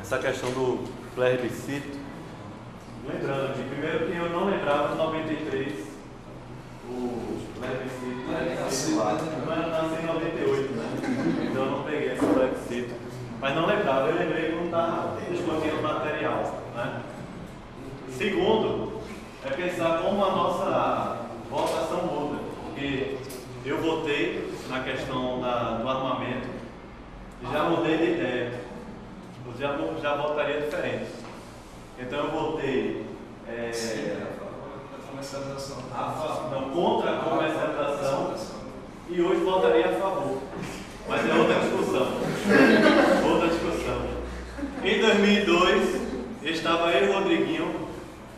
essa questão do plebiscito, lembrando que primeiro que eu não lembrava de 93 o plebiscito lá. Eu nasci em 98, né? Então eu não peguei esse plebiscito. Mas não lembrava, eu lembrei quando estava discutindo o material, né? Segundo, é pensar como a nossa votação muda. Porque eu votei na questão do armamento e já mudei de ideia. Eu já votaria diferente. Então eu votei contra a comercialização e hoje votaria a favor. Mas é outra discussão. Outra discussão. Em 2002, estava eu e o Rodriguinho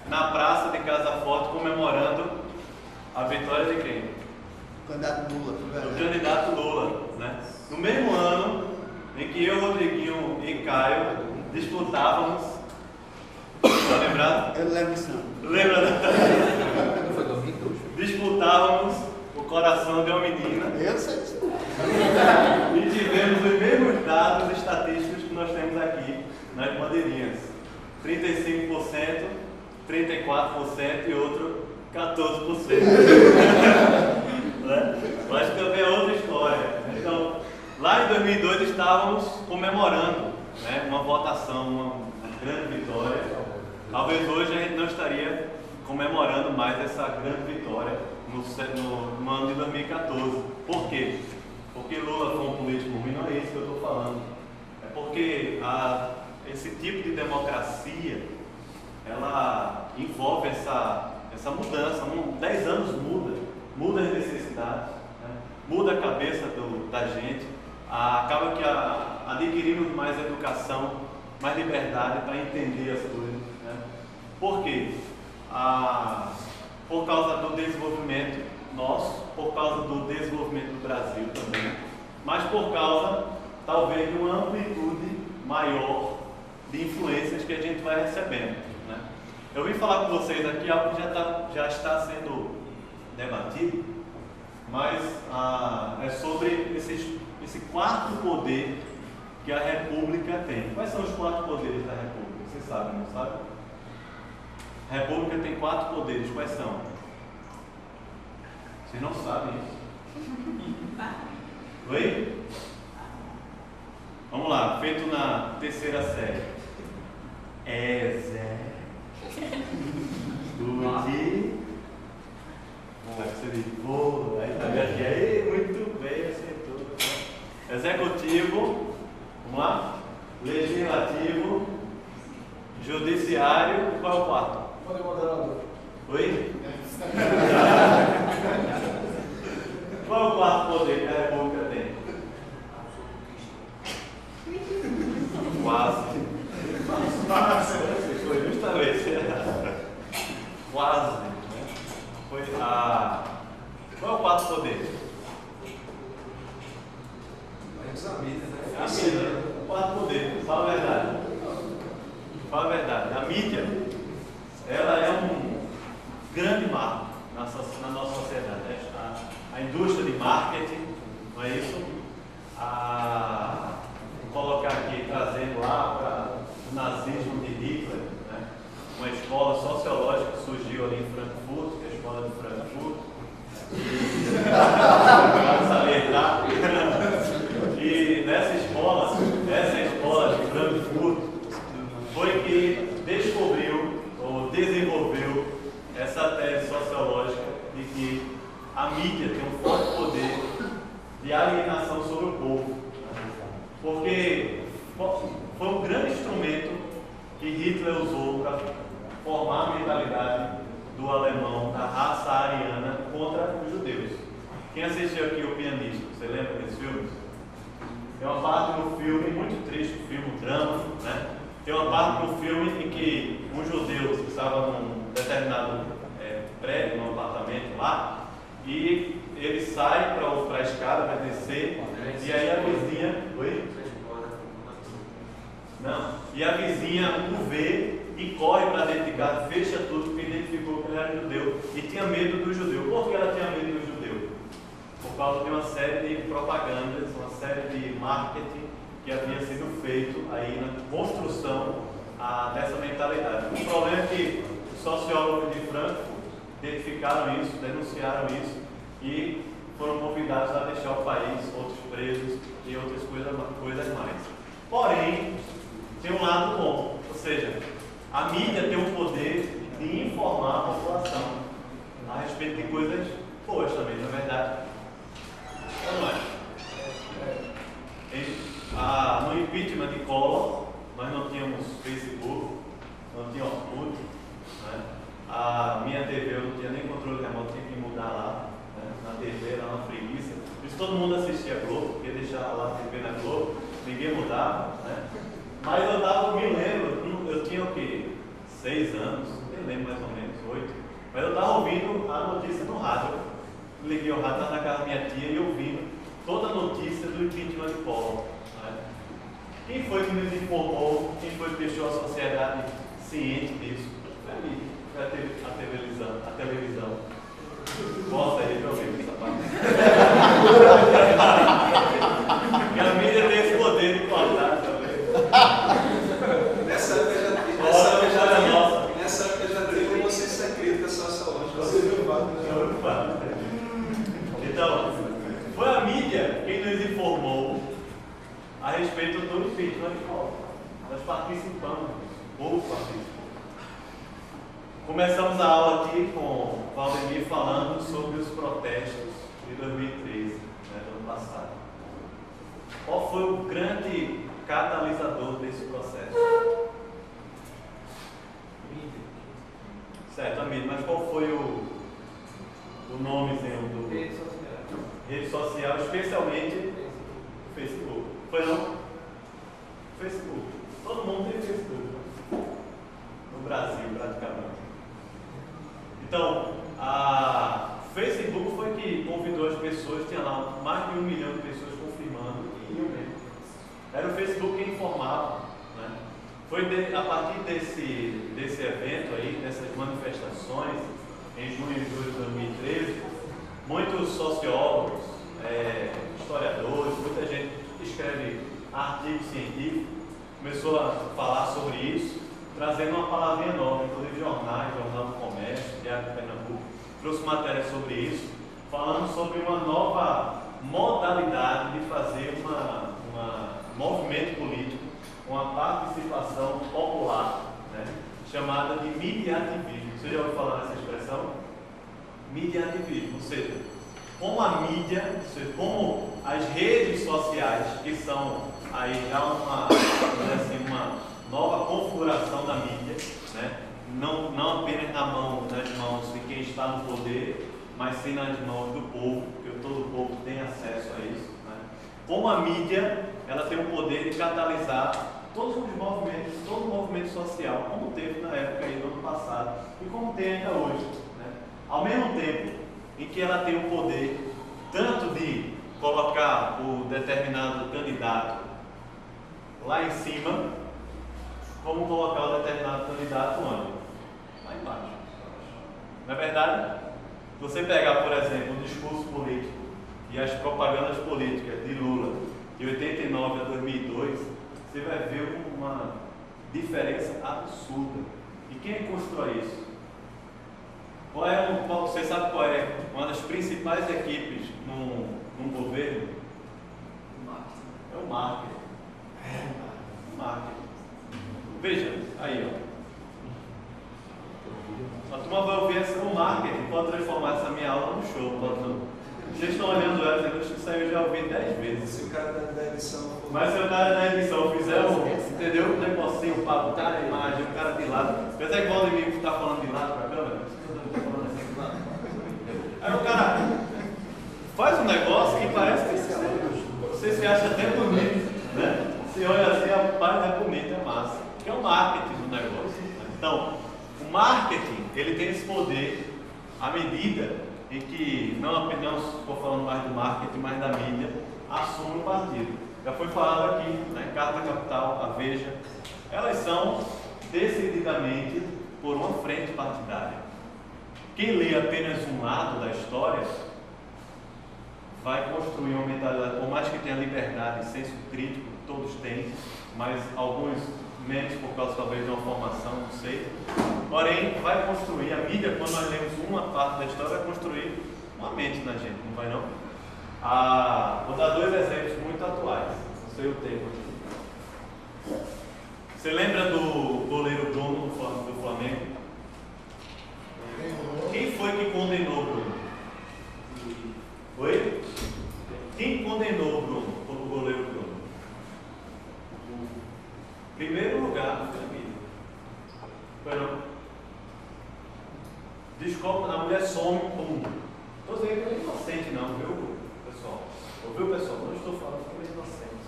na praça de Casa Forte comemorando a vitória de quem? O candidato Lula. O candidato Lula, né? No mesmo ano em que eu, Rodriguinho e Caio disputávamos. Está lembrado? Eu não lembro disso não. Lembra? Não foi 2002? Disputávamos o coração de uma menina. Eu sei disso. E tivemos os mesmos dados estatísticos que nós temos aqui nas bandeirinhas: 35%, 34% e outro 14%. Né? Mas também é outra história. Então, lá em 2002 estávamos comemorando, né, uma votação, uma grande vitória. Talvez hoje a gente não estaria comemorando mais essa grande vitória no ano de 2014. Por quê? Porque Lula foi um político ruim, não é isso que eu estou falando. É porque esse tipo de democracia, ela envolve essa mudança. 10 anos muda as necessidades, né? Muda a cabeça da gente, acaba que adquirimos mais educação, mais liberdade para entender as coisas, né? Por quê? Por causa do desenvolvimento nosso, por causa do desenvolvimento do Brasil também, mas por causa, talvez, de uma amplitude maior de influências que a gente vai recebendo, né? Eu vim falar com vocês aqui algo que já está sendo debatido, mas é sobre esse quarto poder que a República tem. Quais são os 4 poderes da República? Vocês sabem, não sabem? A República tem 4 poderes. Quais são? Vocês não sabem isso? Oi? Vamos lá, feito na 3ª série. Muito bem, acertou. Executivo, vamos lá? Legislativo, Judiciário, qual é o 4? Poder moderador. Oi? Qual é o 4º poder que a República tem? Quase. Foi justamente. Quase. Né? Foi Qual é o 4º poder? A mídia, né? A mídia. O 4º poder. Fala a verdade. Fala a verdade. A mídia, ela é um grande marco na nossa sociedade. A indústria de marketing, não é isso? Vou colocar aqui, trazendo lá para o nazismo de Hitler, né? Uma escola sociológica que surgiu ali em Frankfurt, que é a escola de Frankfurt. E nessa escola de Frankfurt, foi que descobriu ou desenvolveu essa tese sociológica de que a mídia tem um forte poder de alienação sobre o povo, porque foi um grande instrumento que Hitler usou para formar a mentalidade do alemão, da raça ariana, contra os judeus. Quem assistiu aqui O Pianista, você lembra desse filme? Tem uma parte no filme, muito triste, o filme, um drama, né? Tem uma parte no filme em que um judeu estava num determinado prédio, num apartamento lá, e ele sai para a escada, vai descer, e aí a vizinha... Oi? Não. E a vizinha o vê e corre para dentro de casa, fecha tudo, porque identificou que ele era judeu e tinha medo do judeu. Por que ela tinha medo do judeu? Por causa de uma série de propagandas, uma série de marketing que havia sido feito a aí na construção dessa mentalidade. O problema é que os sociólogos de Frankfurt identificaram isso, denunciaram isso e foram convidados a deixar o país, outros presos e outras coisas mais. Porém, tem um lado bom, ou seja, a mídia tem o poder de informar a população a respeito de coisas boas também, não é verdade? Ou não é? No impeachment de Collor, nós não tínhamos Facebook, não tinha Orkut, né? A minha TV eu não tinha nem controle remoto, tinha que mudar lá, né? Na TV era uma preguiça. Por isso todo mundo assistia Globo, porque deixava lá a TV na Globo, ninguém mudava, né? Mas eu me lembro, eu tinha o quê? 6 anos, nem lembro mais ou menos, 8. Mas eu estava ouvindo a notícia no rádio. Liguei o rádio na casa da minha tia e ouvindo toda a notícia do impeachment de Collor. Né? Quem foi que nos informou? Quem foi que deixou a sociedade ciente disso? Foi a televisão. Mostra aí pra eu ver essa parte. E a mídia tem esse poder de cortar também. Nessa época já teve uma consciência crítica sociológica. Então, foi a mídia quem nos informou a respeito do impeachment de Collor. Nós participamos, o povo participou. Começamos a aula aqui com o Valdemir falando sobre os protestos de 2013, né, do ano passado. Qual foi o grande catalisador desse processo? Certo, amigo, mas qual foi o nomezinho do... Rede social. Rede social, especialmente Facebook. Foi não? Facebook. Todo mundo tem Facebook. No Brasil, praticamente. Então, a Facebook foi que convidou as pessoas, tinha lá mais de 1 milhão de pessoas confirmando que iam mesmo. Era o Facebook que informava, né? Foi a partir desse evento aí, dessas manifestações, em junho e julho de 2013, muitos sociólogos, historiadores, muita gente que escreve artigos científicos, começou a falar sobre isso, trazendo uma palavrinha nova, inclusive jornais, Jornal do Comércio, Diário de Pernambuco, trouxe matéria sobre isso, falando sobre uma nova modalidade de fazer um movimento político, uma participação popular, né, chamada de mediativismo. Você já ouviu falar nessa expressão? Mediativismo, ou seja, como a mídia, ou seja, como as redes sociais, que são aí já uma nova configuração da mídia, né, não apenas nas mãos de quem está no poder, mas sim nas mãos do povo, porque todo o povo tem acesso a isso. Né? Como a mídia, ela tem o poder de catalisar todos os movimentos, todo o movimento social, como teve na época aí do ano passado e como tem ainda hoje. Né? Ao mesmo tempo em que ela tem o poder tanto de colocar o determinado candidato lá em cima, como colocar o determinado candidato onde? Lá embaixo. Não é verdade? Se você pegar, por exemplo, o discurso político e as propagandas políticas de Lula de 89 a 2002, você vai ver uma diferença absurda. E quem constrói isso? Você sabe qual é uma das principais equipes num governo? É o marketing. O marketing. Veja, aí ó. A turma vai ouvir o marketing, pode transformar essa minha aula no show. Vocês estão olhando ela, eu acho que isso aí eu já ouvi 10 vezes. Se o cara da edição... Mas se o cara da edição fizer entendeu? Um negocinho para botar a imagem, o cara de lado. Pensa que o Valdemir está falando de lado para a câmera? Aí o cara faz um negócio que parece que você se acha até bonito, né? Você olha assim, rapaz, é bonito, é massa. Que é o marketing do negócio. Então, o marketing, ele tem esse poder à medida em que, não estou falando mais do marketing, mas da mídia, assume o partido. Já foi falado aqui, né? Carta Capital, a Veja, elas são decididamente por uma frente partidária. Quem lê apenas um lado da história vai construir uma mentalidade, por mais que tenha liberdade e senso crítico, todos têm, mas alguns menos por causa talvez de uma formação, não sei. Porém, vai construir, a mídia, quando nós lemos uma parte da história, vai construir uma mente na gente, não vai não? Vou dar dois exemplos muito atuais, não sei o tempo aqui. Você lembra do goleiro Bruno do Flamengo? Quem foi que condenou o Bruno? Oi? Quem condenou o Bruno, o goleiro Bruno? Primeiro lugar, foi a mídia. Foi não? Descobre, a mulher some com. Estou dizendo que ele é inocente, não, viu, pessoal? Ouviu, pessoal? Não estou falando que ele é inocente.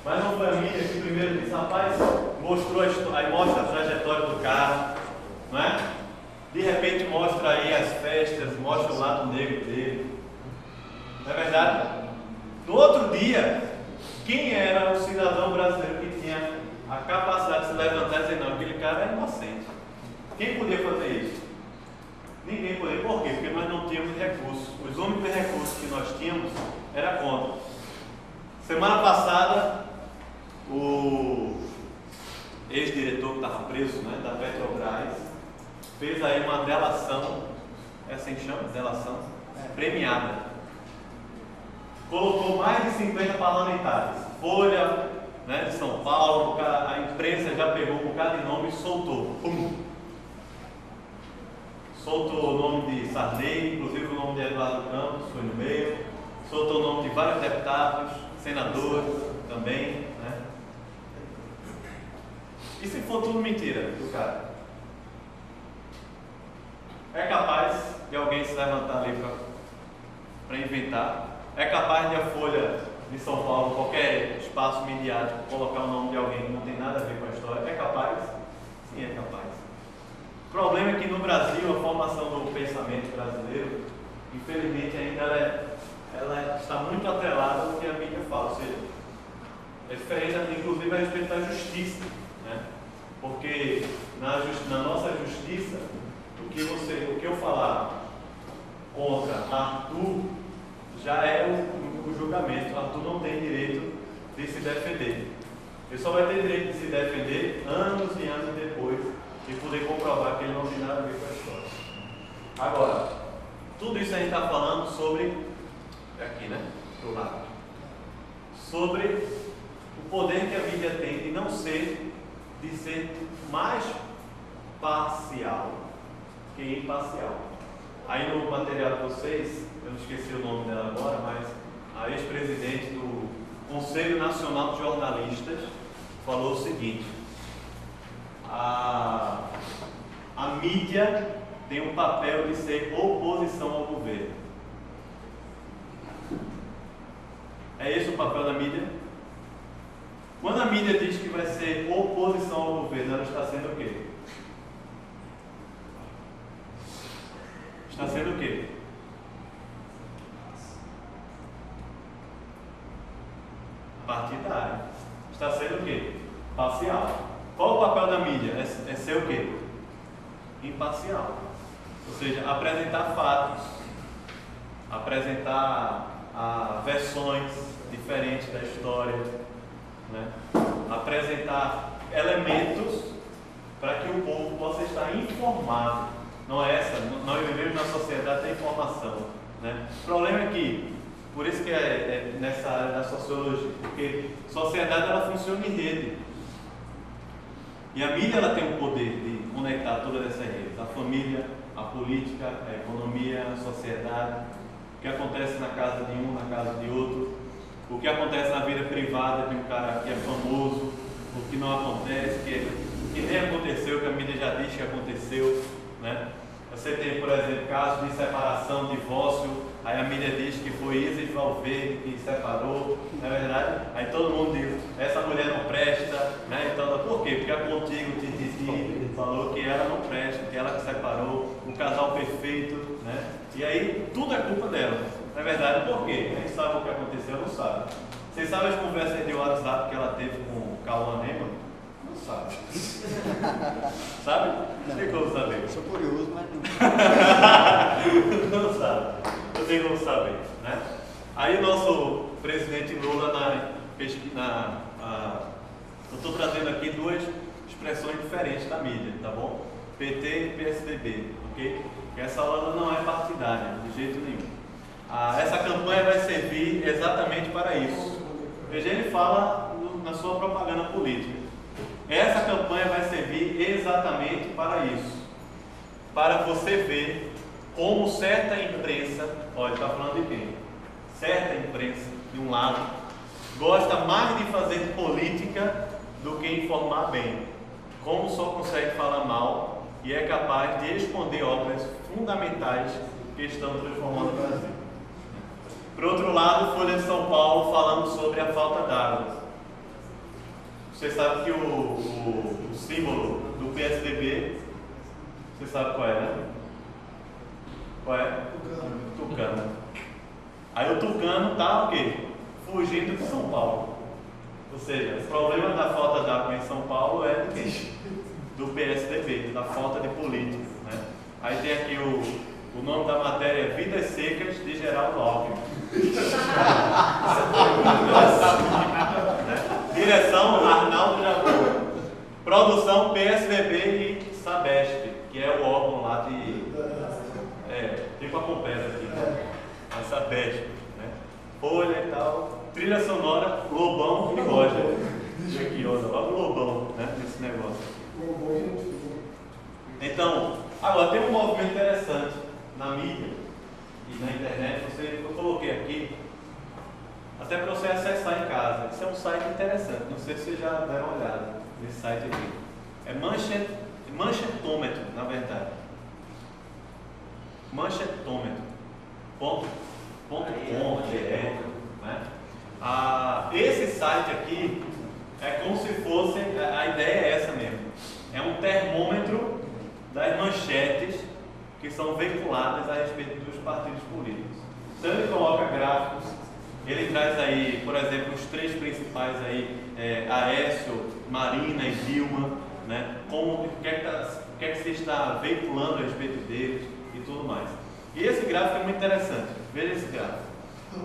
Mas não foi a mídia que primeiro disse: rapaz, mostrou a história, aí mostra a trajetória do cara, não é? De repente mostra aí as festas, mostra o lado negro dele. Não é verdade? No outro dia, quem era o cidadão brasileiro que tinha a capacidade de se levantar e dizer: não, aquele cara é inocente? Quem podia fazer isso? Ninguém podia. Por quê? Porque nós não tínhamos recursos. Os únicos recursos que nós tínhamos era contra. Semana passada, o ex-diretor que estava preso, né, da Petrobras, fez aí uma delação, é assim que chama? Delação? Premiada. Colocou mais de 50 parlamentares. Folha, né, de São Paulo, a imprensa já pegou um bocado de nome e soltou. Pum. Soltou o nome de Sarney, inclusive o nome de Eduardo Campos foi no meio. Soltou o nome de vários deputados, senadores também, né? E se for tudo mentira do cara? É capaz de alguém se levantar ali para inventar? É capaz de a Folha de São Paulo, qualquer espaço midiático, colocar o nome de alguém que não tem nada a ver com a história? É capaz? Sim, é capaz. O problema é que no Brasil, a formação do pensamento brasileiro, infelizmente, ainda ela está muito atrelada ao que a mídia fala. Ou seja, é diferente, inclusive, a respeito da justiça, né? Porque na nossa justiça, o que eu falar contra Arthur já é o julgamento. Arthur não tem direito de se defender. Ele só vai ter direito de se defender anos e anos depois e poder comprovar que ele não tem nada a ver com a história. Agora, tudo isso a gente está falando sobre, aqui, né, do lado, sobre o poder que a mídia tem de ser mais parcial que imparcial. Aí no material de vocês, eu não esqueci o nome dela agora, mas a ex-presidente do Conselho Nacional de Jornalistas falou o seguinte: a mídia tem um papel de ser oposição ao governo. É esse o papel da mídia? Quando a mídia diz que vai ser oposição ao governo, ela está sendo o quê? Está sendo o quê? Partidária. Está sendo o quê? Parcial. Qual o papel da mídia? É ser o quê? Imparcial. Ou seja, apresentar fatos, apresentar versões diferentes da história, né? Apresentar elementos para que o povo possa estar informado. Não é essa, nós vivemos na sociedade da informação, né? O problema é que, por isso que é nessa área da sociologia, porque a sociedade ela funciona em rede. E a mídia ela tem o poder de conectar todas essas redes, a família, a política, a economia, a sociedade, o que acontece na casa de um, na casa de outro, o que acontece na vida privada de um cara que é famoso, o que não acontece, que nem aconteceu, que a mídia já diz que aconteceu, né? Você tem, por exemplo, casos de separação, divórcio, aí a mídia diz que foi Isis Valverde que separou, não é verdade? Aí todo mundo diz, essa mulher não presta, né? Então, por quê? Porque a Contigo Tititi falou que ela não presta, que ela que separou, o casal perfeito, né? E aí tudo é culpa dela, não é verdade? Por quê? Quem sabe o que aconteceu não sabe. Vocês sabem as conversas de WhatsApp que ela teve com o Cauã Raymond? Não sabe. Sabe? Não tem como saber. Sou curioso, mas não. Não sabe. Eu tenho como saber, né? Aí o nosso presidente Lula na estou trazendo aqui duas expressões diferentes da mídia, tá bom? PT e PSDB, ok? Que essa aula não é partidária, de jeito nenhum. Essa campanha vai servir exatamente para isso. Veja, ele fala na sua propaganda política. Essa campanha vai servir exatamente para isso. Para você ver como certa imprensa, olha, está falando de quem? Certa imprensa, de um lado, gosta mais de fazer política do que informar bem. Como só consegue falar mal e é capaz de esconder obras fundamentais que estão transformando o Brasil. Por outro lado, Folha de São Paulo falando sobre a falta d'água. Você sabe que o símbolo do PSDB, você sabe qual é, né? Qual é? Tucano. Aí o tucano está o quê? Fugindo de São Paulo. Ou seja, o problema da falta d'água em São Paulo é de quem? Do PSDB, da falta de política, né? Aí tem aqui o nome da matéria é Vidas Secas de Geraldo Alckmin. Direção Arnaldo Jabor. Produção PSDB e Sabesp, que é o órgão lá de. Tipo a Compesa aqui, né? A Sabesp, né? Folha e tal. Trilha sonora, Lobão e Roger. Aqui, olha o Lobão, né? Nesse negócio. Então, agora tem um movimento interessante na mídia e na internet. Eu coloquei aqui até para você acessar em casa. Esse é um site interessante, não sei se vocês já deram uma olhada nesse site aqui. É manchetômetro, na verdade. Manchetômetro.com, né? Esse site aqui é como se fosse, a ideia é essa mesmo. É um termômetro das manchetes que são veiculadas a respeito dos partidos políticos. Então ele coloca gráficos, ele traz aí, por exemplo, os três principais aí, Aécio, Marina e Dilma, né? O que é que se está veiculando a respeito deles e tudo mais. E esse gráfico é muito interessante, veja esse gráfico.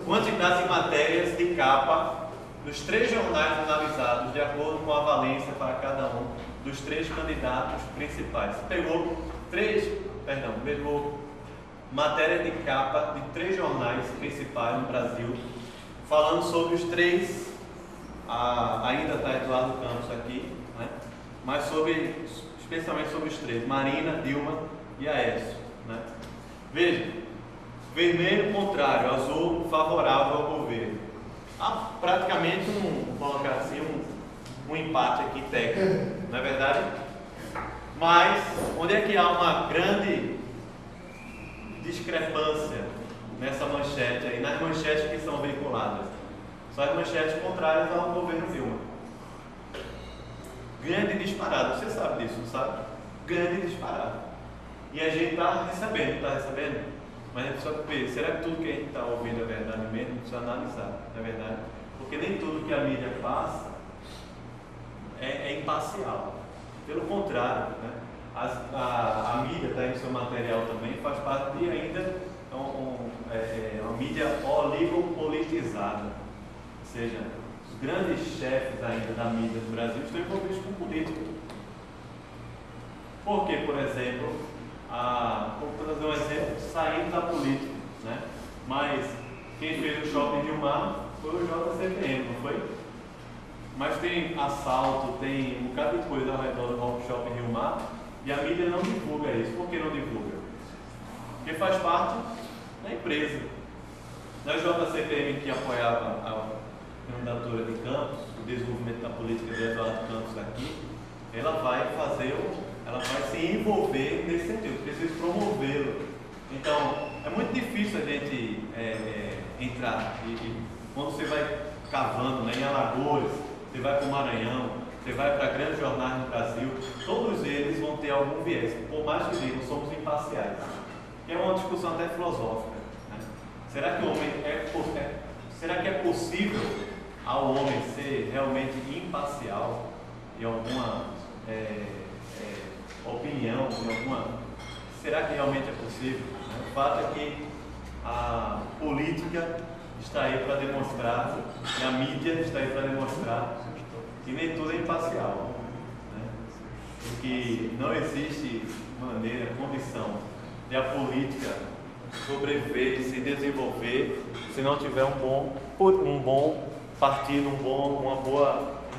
Quantidade de matérias de capa dos três jornais analisados de acordo com a valência para cada um dos três candidatos principais. Pegou matéria de capa de três jornais principais no Brasil, falando sobre os três, ainda está Eduardo Campos aqui, né? Mas especialmente sobre os três, Marina, Dilma e Aécio, né? Veja, vermelho contrário, azul favorável ao governo. Há praticamente um empate aqui técnico, não é verdade? Mas onde é que há uma grande discrepância nessa manchete aí, nas manchetes que são veiculadas? São as manchetes contrárias ao governo Dilma. Grande disparado, você sabe disso, não sabe? Grande disparado. E a gente está recebendo, mas a gente precisa ver, será que tudo que a gente está ouvindo é verdade mesmo? Precisa analisar, não é verdade? Porque nem tudo que a mídia passa é imparcial. Pelo contrário, né? A mídia está aí no seu material também, faz parte de ainda uma mídia oligopolitizada. Ou seja, os grandes chefes ainda da mídia do Brasil estão envolvidos com política. Porque, por exemplo, vou trazer um exemplo saindo da política, né? Mas quem fez o Shopping Rio Mar foi o JCPM, não foi? Mas tem assalto, tem um bocado de coisa ao redor do Shopping Rio Mar e a mídia não divulga isso. Por que não divulga? Porque faz parte da empresa. Não é o JCPM que apoiava a candidatura de Campos, o desenvolvimento da política de Eduardo Campos aqui, ela vai se envolver nesse sentido, precisa promovê-lo. Então, é muito difícil a gente entrar. E quando você vai cavando, né, em Alagoas, você vai para o Maranhão, você vai para grandes jornais no Brasil, todos eles vão ter algum viés, por mais que digam, somos imparciais. Que é uma discussão até filosófica, né? Será que o homem será que é possível ao homem ser realmente imparcial em alguma opinião, será que realmente é possível? O fato é que a política está aí para demonstrar, e a mídia está aí para demonstrar e nem tudo é imparcial. Né? Porque não existe maneira, condição de a política sobreviver e se desenvolver se não tiver um bom partido, um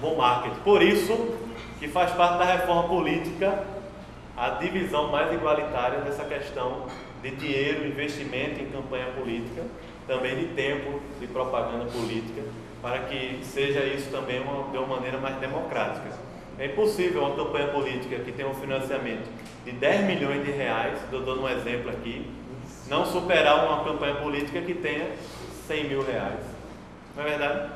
bom marketing. Por isso que faz parte da reforma política a divisão mais igualitária dessa questão de dinheiro, investimento em campanha política, também de tempo de propaganda política, para que seja isso também de uma maneira mais democrática. É impossível uma campanha política que tenha um financiamento de 10 milhões de reais, estou dando um exemplo aqui, não superar uma campanha política que tenha 100 mil reais. Não é verdade?